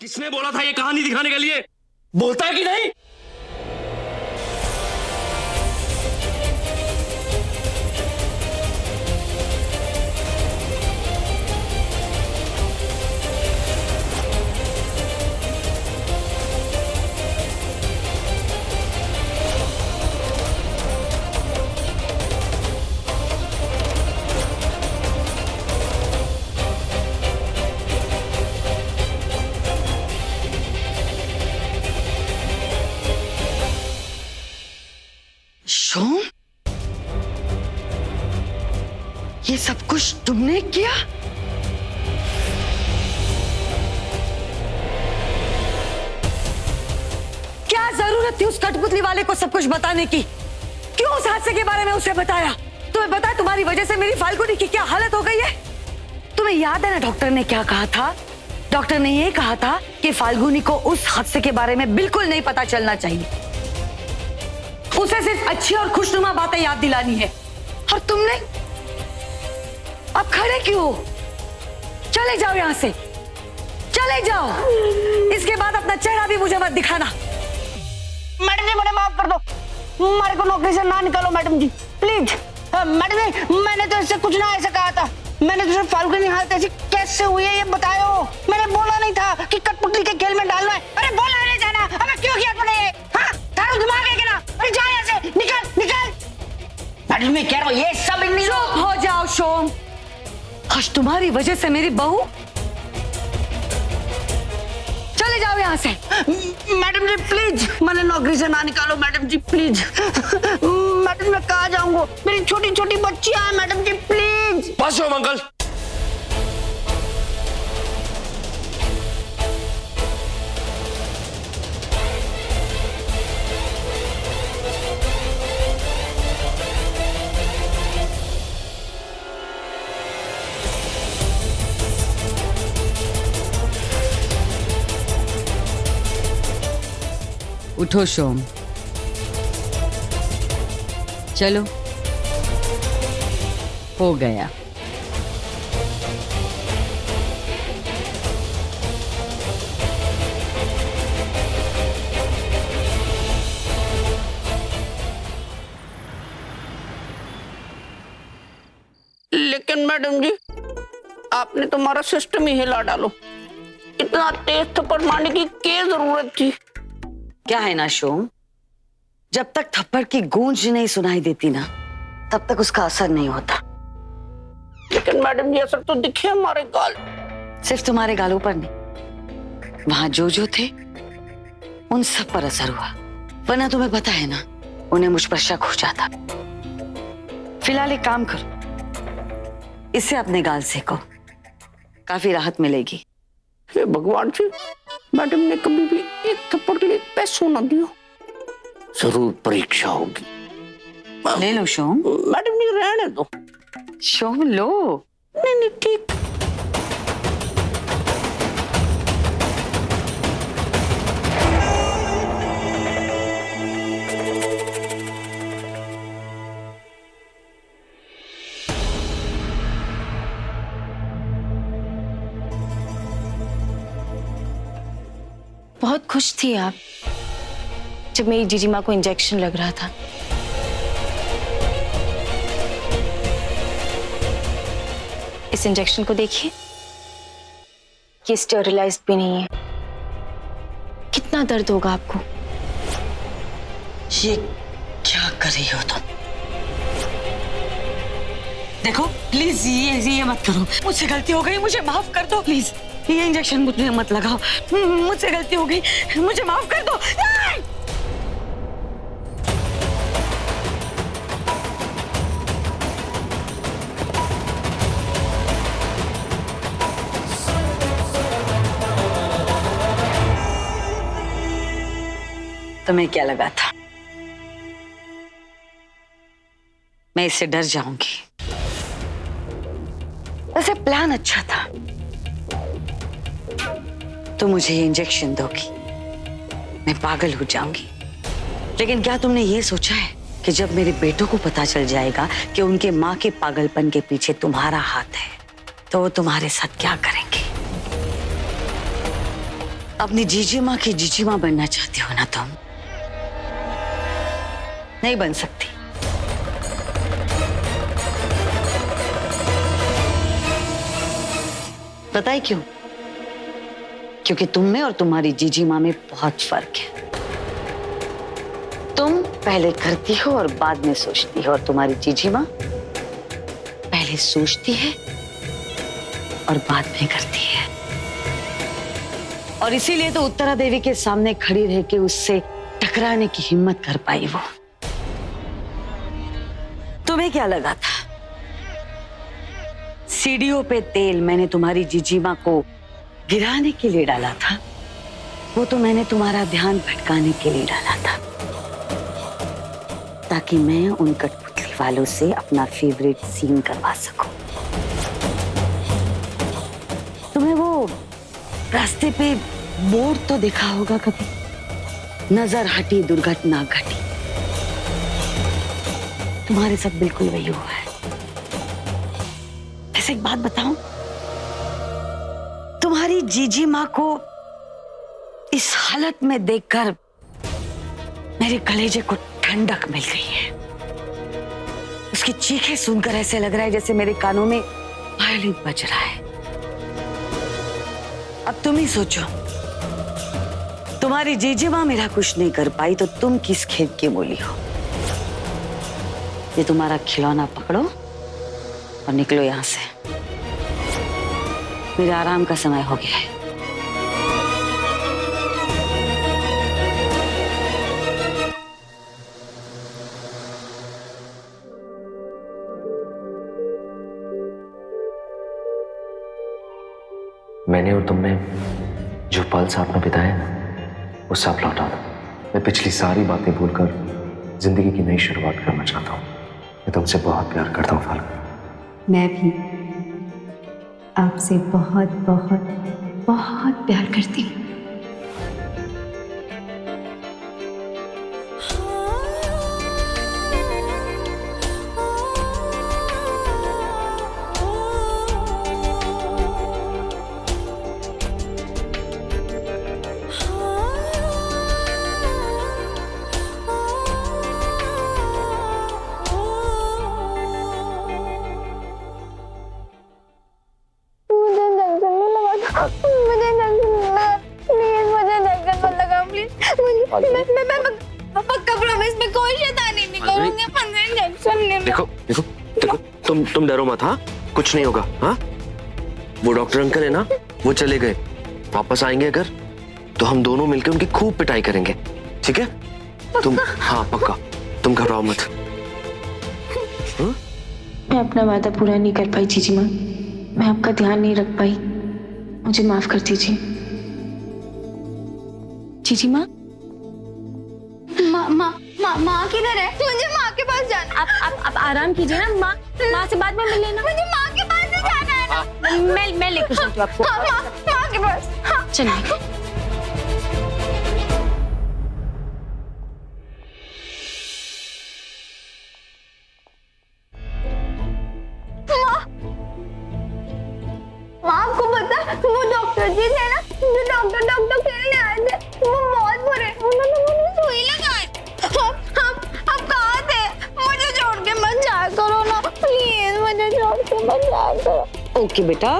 किसने बोला था ये कहानी दिखाने के लिए? बोलता है कि नहीं? शोम, ये सब कुछ तुमने किया? क्या जरूरत थी उस कठपुतली वाले को सब कुछ बताने की? क्यों उस हादसे के बारे में उसे बताया? तुम्हें पता है तुम्हारी वजह से मेरी फाल्गुनी की क्या हालत हो गई है? तुम्हें याद है ना डॉक्टर ने क्या कहा था? डॉक्टर ने ये कहा था कि फाल्गुनी को उस हादसे के बारे में बिल्कुल नहीं पता चलना चाहिए। उसे सिर्फ अच्छी और खुशनुमा बातें याद दिलानी है। और तुमने अब खड़े क्यों हो? चले जाओ यहां से, चले जाओ। इसके बाद अपना चेहरा भी मुझे मत दिखाना। मैडम जी मुझे माफ कर दो, हमारे को नौकरी से ना निकालो मैडम जी प्लीज। मैडम जी मैंने तो इससे कुछ ना ऐसा कहा था, मैंने तो सिर्फ फाल्गुनी हालत ऐसी कैसे हुई है ये बताओ। मैंने बोला नहीं था कि कठपुतली के खेल में डालना है। अरे बोला नहीं जाना, हमें क्यों किया तूने? हाँ तारू दिमाग है क्या? अरे जा यहाँ से, निकल निकल। मैडम मैं कह रहा हूँ ये सब इन चुप हो जाओ शोम। आज तुम्हारी वजह से मेरी बहू। चले जाओ यहाँ से। मैडम जी प्लीज मैंने नौकरी से ना निकालो मैडम जी प्लीज। मैडम मैं कहाँ जाऊंगा? मेरी छोटी छोटी बच्चियां हैं मैडम जी प्लीज। बस शोम अंकल। उठो शोम, चलो हो गया। लेकिन मैडम जी आपने तो हमारा सिस्टम ही हिला डालो। इतना तेज थप्पड़ मारने की क्या जरूरत थी? क्या है ना शोम, जब तक थप्पड़ की गूंज नहीं सुनाई देती ना तब तक उसका असर नहीं होता। लेकिन मैडम जी असर तो दिखे हमारे गाल। सिर्फ तुम्हारे गालों पर नहीं, वहां जो थे उन सब पर असर हुआ। वरना तुम्हें पता है ना उन्हें मुझ पर शक हो जाता। फिलहाल एक काम करो, इसे अपने गाल सेको, काफी राहत मिलेगी। हे भगवान जी, मैडम ने कभी भी एक थप्पड़ के लिए पैसों ना दिया। जरूर परीक्षा होगी। ले लो शोम। मैडम जी रहने दो। शोम लो। नहीं नहीं ठीक। बहुत खुश थी आप जब मेरी जीजी माँ को इंजेक्शन लग रहा था। इस इंजेक्शन को देखिए, ये स्टेरिलाइज्ड भी नहीं है। कितना दर्द होगा आपको। ये क्या कर रही हो तुम? देखो प्लीज ये मत करो। मुझसे गलती हो गई, मुझे माफ कर दो प्लीज। ये इंजेक्शन मुझे मत लगाओ, मुझसे गलती हो गई, मुझे माफ कर दो। तुम्हें क्या लगा था मैं इससे डर जाऊंगी? वैसे प्लान अच्छा था। तो मुझे ये इंजेक्शन दोगी, मैं पागल हो जाऊंगी। लेकिन क्या तुमने ये सोचा है कि जब मेरे बेटों को पता चल जाएगा कि उनके माँ के पागलपन के पीछे तुम्हारा हाथ है तो वो तुम्हारे साथ क्या करेंगे? अपनी जीजी माँ की जीजी माँ बनना चाहती हो ना तुम? नहीं बन सकती। पता है क्यों? क्योंकि तुम में और तुम्हारी जीजी माँ में बहुत फर्क है। तुम पहले करती हो और बाद में सोचती हो, और तुम्हारी जीजी माँ पहले सोचती है और बाद में करती है। और इसीलिए तो उत्तरा देवी के सामने खड़ी रह के उससे टकराने की हिम्मत कर पाई वो। तुम्हें क्या लगा था सीढ़ियों पे तेल मैंने तुम्हारी जीजी माँ को गिराने के लिए डाला था? वो तो मैंने तुम्हारा ध्यान भटकाने के लिए डाला था, ताकि मैं उन कठपुतली वालों से अपना फेवरेट सीन करवा सकूं। तुम्हें वो रास्ते पे बोर्ड तो देखा होगा कभी, नजर हटी दुर्घटना घटी। तुम्हारे साथ बिल्कुल वही हुआ है। ऐसे एक बात बताऊं, तुम्हारी जीजी माँ को इस हालत में देखकर मेरे कलेजे को ठंडक मिल गई है। उसकी चीखें सुनकर ऐसे लग रहा है जैसे मेरे कानों में वायलिन बज रहा है। अब तुम ही सोचो, तुम्हारी जीजी माँ मेरा कुछ नहीं कर पाई तो तुम किस खेत की मूली हो? ये तुम्हारा खिलौना पकड़ो और निकलो यहां से। मेरे आराम का समय हो गया है। मैंने और तुमने जो पल साथ में बिताए ना, वो सब लौटा दो। मैं पिछली सारी बातें भूलकर जिंदगी की नई शुरुआत करना चाहता हूँ। मैं तुमसे बहुत प्यार करता हूँ फाल्गुनी। मैं भी आपसे बहुत बहुत बहुत प्यार करती हूँ। पक्का प्रॉमिस मैं कोई शैतानी नहीं करूंगी। 15 इंजेक्शन ले लो। देखो देखो देखो, तुम डरो मत। हाँ, कुछ नहीं होगा। हाँ, वो डॉक्टर अंकल है ना, वो चले गए। वापस आएंगे अगर तो हम दोनों मिलकर उनकी खूब पिटाई करेंगे, ठीक है? तुम हाँ पक्का, तुम घबराओ मत। मैं अपना वादा पूरा नहीं कर पाई जीजी माँ। मैं आपका ध्यान नहीं रख पाई, मुझे माफ कर दीजिए। जीजी माँ, माँ किधर है? मुझे माँ के पास जाना। आप आराम कीजिए ना। माँ से बाद में मिल लेना। मुझे माँ के पास ही जाना है ना। मैं लेकर चलती हूँ आपको। हाँ, माँ के पास। हाँ। चलिए। माँ आपको पता है वो डॉक्टर जी थे ना, जो डॉक्टर खेलने आए थे, वो बहुत बुरे। उन्होंने मुझे सुई लगाई। आप कहाँ थे? मुझे छोड़ के मत जाया करो ना प्लीज, मुझे छोड़ के मत जाया करो। ओके बेटा,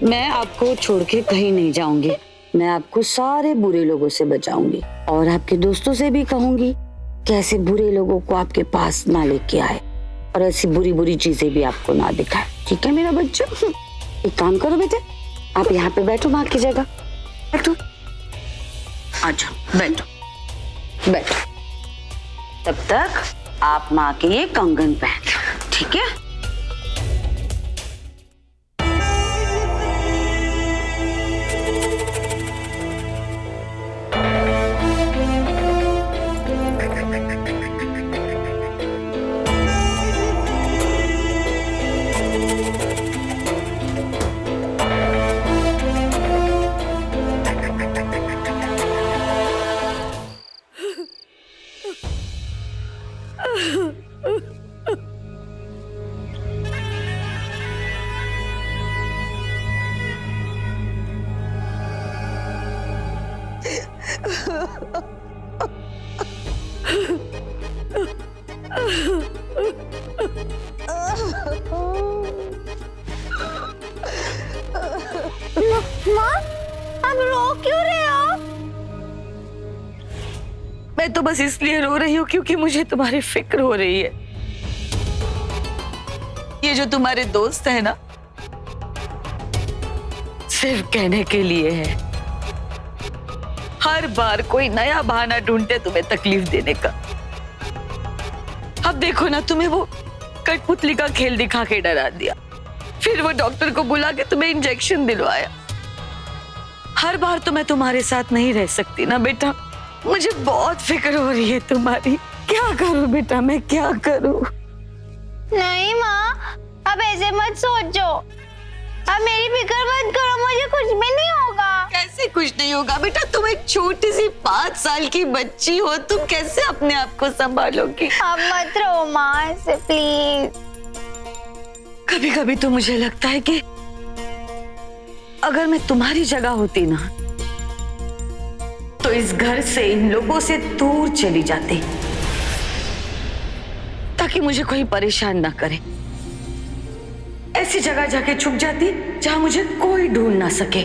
मैं आपको छोड़ के कहीं नहीं जाऊंगी। मैं आपको सारे बुरे लोगों से बचाऊंगी और आपके दोस्तों से भी कहूंगी कि ऐसे बुरे लोगों को आपके पास ना लेके आए और ऐसी बुरी बुरी चीजें भी आपको ना दिखाए, ठीक है मेरा बच्चा? एक काम करो बेटे, आप यहाँ पे बैठो माँ की जगह। बैठो, अच्छा बैठो बैठो। तब तक आप माँ के ये कंगन पहन लो, ठीक है? माँ, आप रो क्यों रहे हो? मैं तो बस इसलिए रो रही हूँ क्योंकि मुझे तुम्हारी फिक्र हो रही है। ये जो तुम्हारे दोस्त है ना, सिर्फ कहने के लिए है। हर बार कोई नया बहाना ढूंढते तुम्हें तकलीफ देने का। अब देखो ना, तुम्हें वो कठपुतली का खेल दिखा के डरा दिया, फिर वो डॉक्टर को बुला के तुम्हें इंजेक्शन दिलवाया। हर बार तो मैं तुम्हारे साथ नहीं रह सकती ना बेटा। मुझे बहुत फिक्र हो रही है तुम्हारी। क्या करूं बेटा, मैं क्या करूं? नहीं माँ, अब ऐसे मत सोचो। अब मेरी फिक्र मत करो, मुझे कुछ भी नहीं होगा। कैसे कुछ नहीं होगा बेटा? तुम एक छोटी सी 5 साल की बच्ची हो, तुम कैसे अपने आप को संभालोगी? अब मत रो माँ ऐसे, प्लीज। कभी कभी तो मुझे लगता है कि अगर मैं तुम्हारी जगह होती ना, तो इस घर से, इन लोगों से दूर चली जाती, ताकि मुझे कोई परेशान ना करे। ऐसी जगह जाके छुप जाती जहां मुझे कोई ढूंढ ना सके।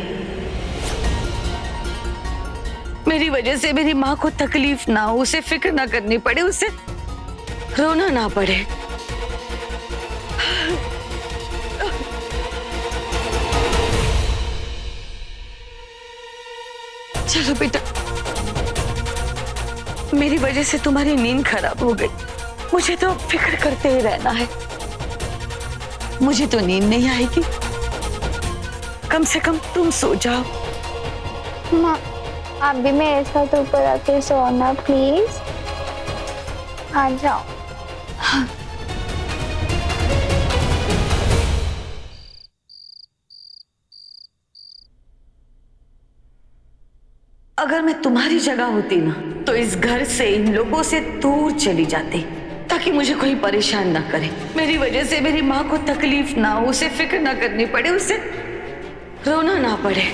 मेरी वजह से मेरी माँ को तकलीफ ना हो, उसे फिक्र ना करनी पड़े, उसे रोना ना पड़े। चलो बेटा, मेरी वजह से तुम्हारी नींद खराब हो गई। मुझे तो फिक्र करते ही रहना है। मुझे तो नींद नहीं आएगी। कम से कम तुम सो जाओ। माँ, आप भी मेरे साथ ऊपर आके सोना प्लीज। आ जाओ। अगर मैं तुम्हारी जगह होती ना, तो इस घर से, इन लोगों से दूर चली जाती, ताकि मुझे कोई परेशान ना करे। मेरी वजह से मेरी माँ को तकलीफ ना हो, उसे फिक्र ना करनी पड़े, उसे रोना ना पड़े।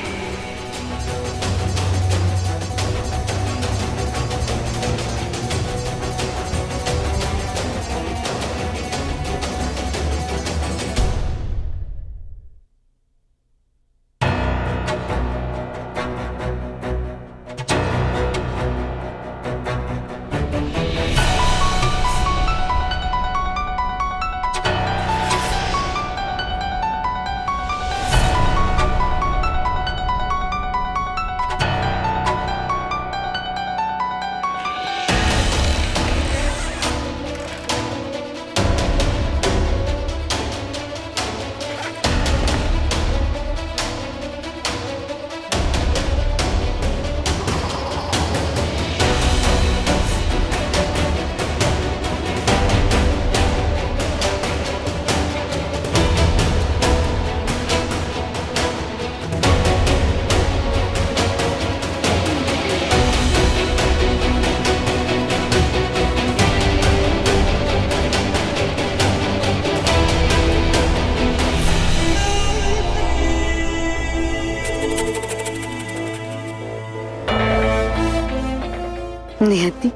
नियति,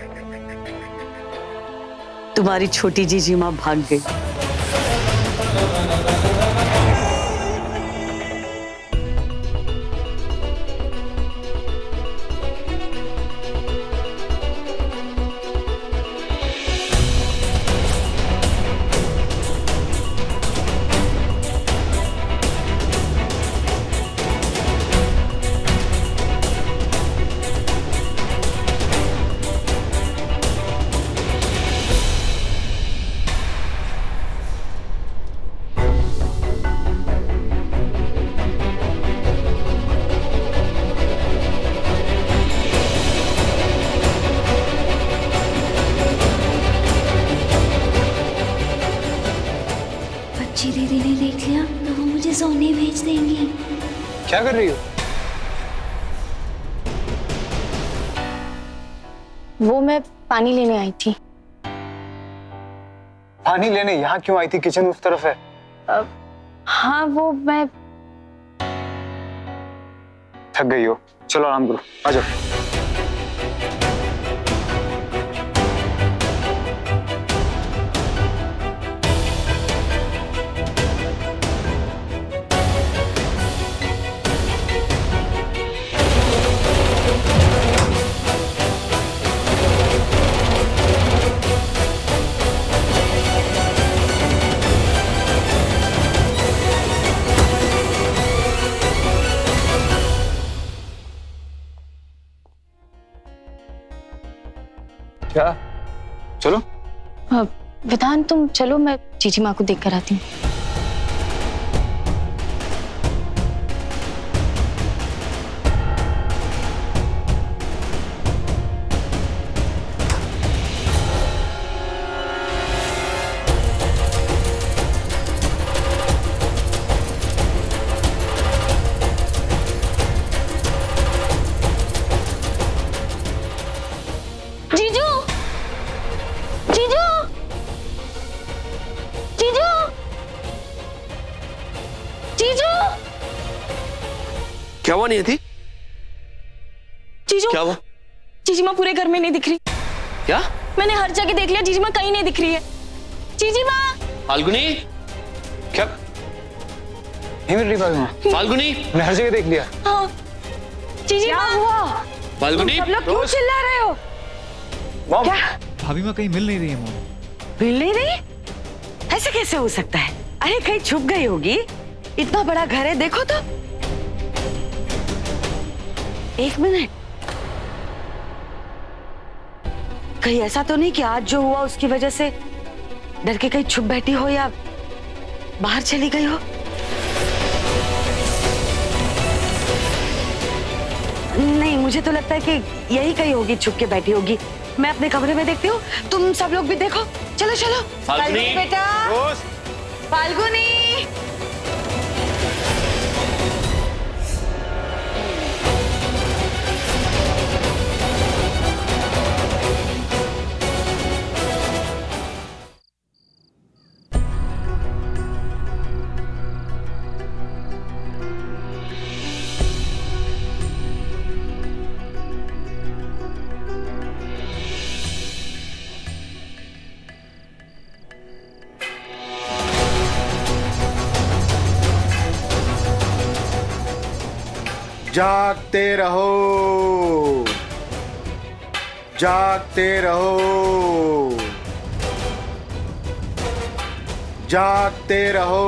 तुम्हारी छोटी जीजी माँ भाग गई। अच्छी दीदी ने देख लिया तो वो मुझे सोने भेज देंगी। क्या कर रही हो? वो मैं पानी लेने आई थी। पानी लेने यहाँ क्यों आई थी? किचन उस तरफ है। हाँ, वो मैं थक गई हो, चलो आराम करो, आ जाओ। क्या? चलो। विधान तुम चलो, मैं जीजी माँ को देख कर आती हूँ। जीजू, जीजू, जीजू, जीजू, क्या हुआ नियति? जीजू, क्या हुआ? जीजी माँ पूरे घर में नहीं दिख रही। क्या? मैंने हर जगह देख लिया, जीजी माँ कहीं नहीं दिख रही है। जीजी माँ, फाल्गुनी, क्या? नहीं मिल रही फाल्गुनी? फाल्गुनी, मैंने हर जगह देख लिया। हाँ, जीजी माँ हुआ। फाल्गुनी, सब लोग क्यों चिल्ला रहे हो? मॉम, भाभी माँ कहीं मिल नहीं रही है मॉम। मिल नहीं रही? ऐसे कैसे हो सकता है? अरे कहीं छुप गई होगी। इतना बड़ा घर है, देखो तो। एक मिनट, कहीं ऐसा तो नहीं कि आज जो हुआ उसकी वजह से डर के कहीं छुप बैठी हो या बाहर चली गई हो? नहीं, मुझे तो लगता है कि यही कहीं होगी, छुप के बैठी होगी। मैं अपने कमरे में देखती हूँ, तुम सब लोग भी देखो। चलो चलो। फाल्गुनी, बेटा, फाल्गुनी। जागते रहो, जागते रहो, जागते रहो।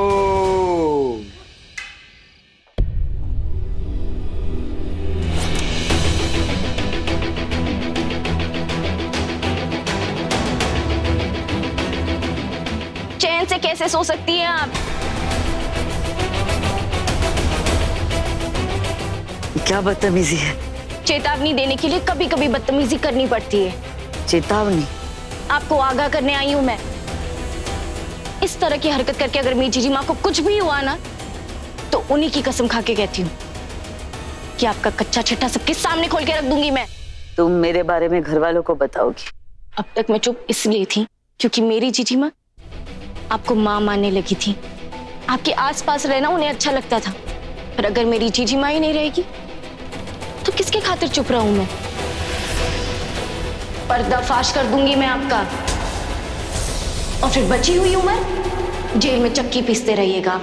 चैन से कैसे सो सकती हैं आप? क्या बदतमीजी है? चेतावनी देने के लिए कभी कभी बदतमीजी करनी पड़ती है। चेतावनी? आपको आगाह करने आई हूं मैं। इस तरह की हरकत करके अगर मेरी जीजी माँ को कुछ भी हुआ ना, तो उन्हीं की कसम खा के कहती हूँ कि आपका कच्चा छिट्टा सबके सामने खोल के रख दूंगी मैं। तुम मेरे बारे में घर वालों को बताओगी? अब तक मैं चुप इसलिए थी क्योंकि मेरी जीजी माँ आपको माँ मानने लगी थी। आपके आसपास रहना उन्हें अच्छा लगता था। पर अगर मेरी जीजी माँ ही नहीं रहेगी तो किसके खातिर चुप रहूं मैं? पर्दाफाश कर दूंगी मैं आपका, और फिर बची हुई उम्र जेल में चक्की पीसते रहिएगा।